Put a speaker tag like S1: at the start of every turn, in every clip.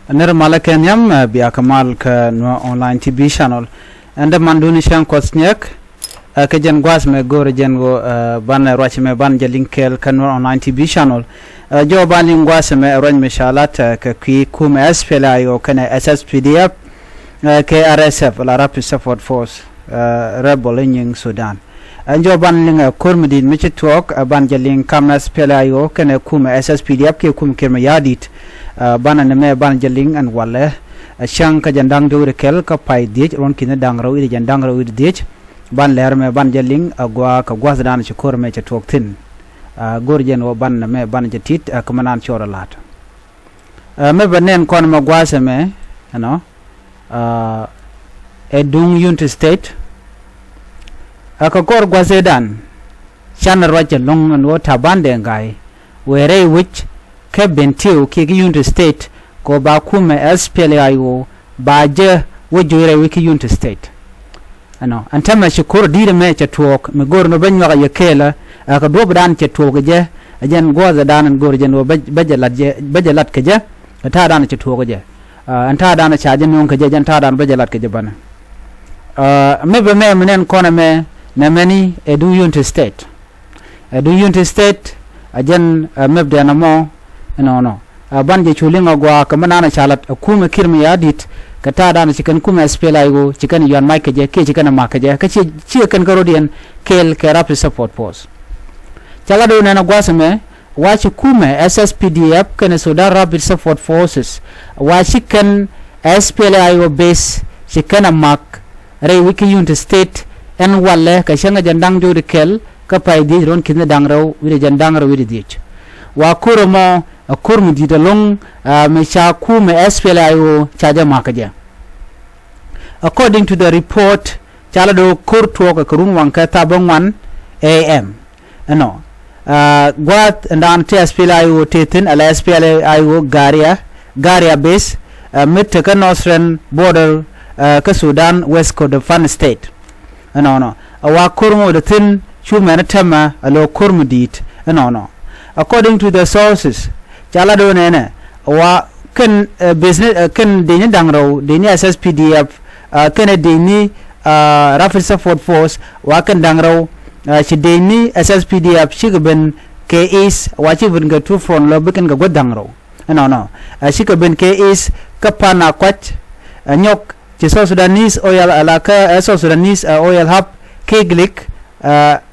S1: Nirmala Kenyam biakamal ka no online TV channel anda manduni shan kosnyak ka jen gwas me gore jen go ban roch me ban jelinkel ka no online TV channel jo ban gwas me roñ me shalat ka ki kum SPLA-IO kana SSPDF ke RSF la Rapid Support Force rebel in Sudan anjo ban linga kurmudin mi talk ban jelin kam SPLA-IO kana kum SSPDF ke kum kirma yadit bana neme ban jeling an wale shang ka jandang do rekel ka pai dich ron kin dang ro ide jandang ro ide dich ban ler me ban jeling agwa ka gwas dan ci kor me ci tok tin gor jen wo ban me ban jetit ka manan chora lat me banen kon ma gwase me no e dung unit state ka kor gwase dan chan ro ci long an wo tabande ngai were which ke bentiu ke unit state ko ba kuma SPLA-IO ba je wojure wiki unit state ano antama shukuru dire me cha tuok me gor no banyo ga yakela ka do dan cha tuok je ajen goza dan gor je no bajalat ke je ta dan cha tuok je anta dan cha je non ke je jan ta dan bajalat ke je bana me be me menen kona me na many edu unit state ajen mebde na mo no ban je chulinga gwa kamana chalat kuma kirmi yadit kata dana chikan kuma SPLA-IO chikan yon mike je ke chikan ma ke je ka chi kan garodian kel ke Rapid Support Force chala do na gwasame wa chi kuma SSPDF kan Sudan Rapid Support Forces wa chikan SPLA-IO base chikan mak re wiki unit state en walle ka shanga jandang do kel ka pai di ron kin dangraw wi jandang ro wi di wa kuromo kurmu di long me cha ku me SPLA-IO chaja makaja according to the report chala do kur to ka kurun wanka tabon 1 am no gwat ndan te SPLA-IO tetin ala SPLA-IO garia base mit ka northern border ka Sudan west Kordofan state no wa kurmu de tin chu menatama alo kurmu dit no according to the sources chala do nene wa kan business kan deni dangro deni SSPDF kan deni Rapid Support Force wa kan dangro shi deni SSPDF shi ben KS wa chi ben ga two front lo kan ga godangro no shi ka ben KS ka pana kwat nyok chi Sudanese oil alaka Sudanese oil hub keglik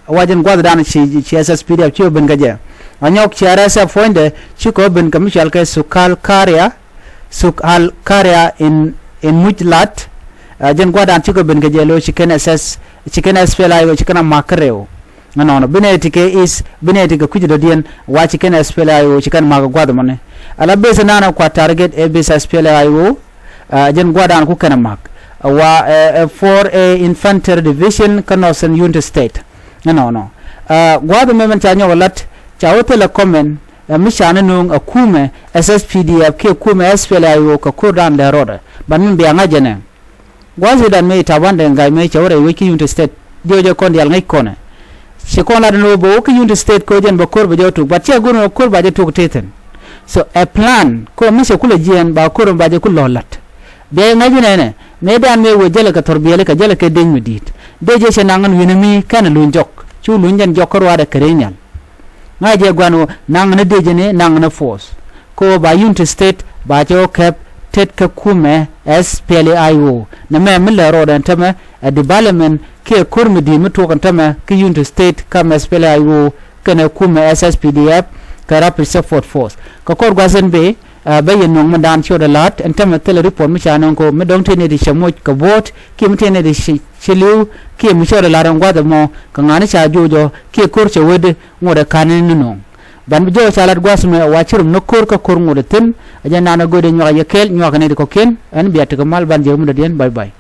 S1: wajen gwadran shi SSPDF chi ben ga je anyok ci RSF fonde ci ko ben kamishal ke sukal karya in mujlat jen gwadan ci ko ben ke jelo ci ken SPLA-IO ci kana makreo no beneti ke is beneti ke kujido dien wa ci ken SPLA-IO ci kan maga gwado mane ala bese nana kwa target e bese SPLA-IO jen gwadan ku kana mak wa for a infantry division kanosen unit state no gwado memen ta nyolat chawote la comment mishana nung akume SSPDF ke kume SPLA-IO ka kurdan le roda banin biya ngajene gwazi dan me tabande ngai me chawre wiki unit state jojo kon yal ngai kone se kon la no bo wiki unit state ko jen ba korba jotu ba che gono korba je tuk teten so a plan ko mi se kula jien ba korba ba je kullolat be ngajene ne me dan me wo jele ka torbiyele ka jele ke den midit deje se nangan winami kana lunjok chu lunjan jokorwa da kerenyan ngaje gwanu nang na dejene nang na force ko ba unit state ba jo kep tet ka kume SPLA-IO na me mila roda ntame a development ke kurmudi muto kan tame ke unit state ka SPLA-IO kana kume SSPDF ka Rapid Support Force ka kor gwazen be bayen nong mandan choda lat ntame tele report mi chanon ko me dong tene di chamo ka vote ki mtene di chilu ki mi choda la rangwa da mo ka ngani cha jojo ki kurche wede ngoda kanin no ban jo salat gwasme wa chirum no kur ka kur ngoda tin ajana na gode nyoga yekel nyoga ne ko ken an biata ka mal ban je mu da den bye bye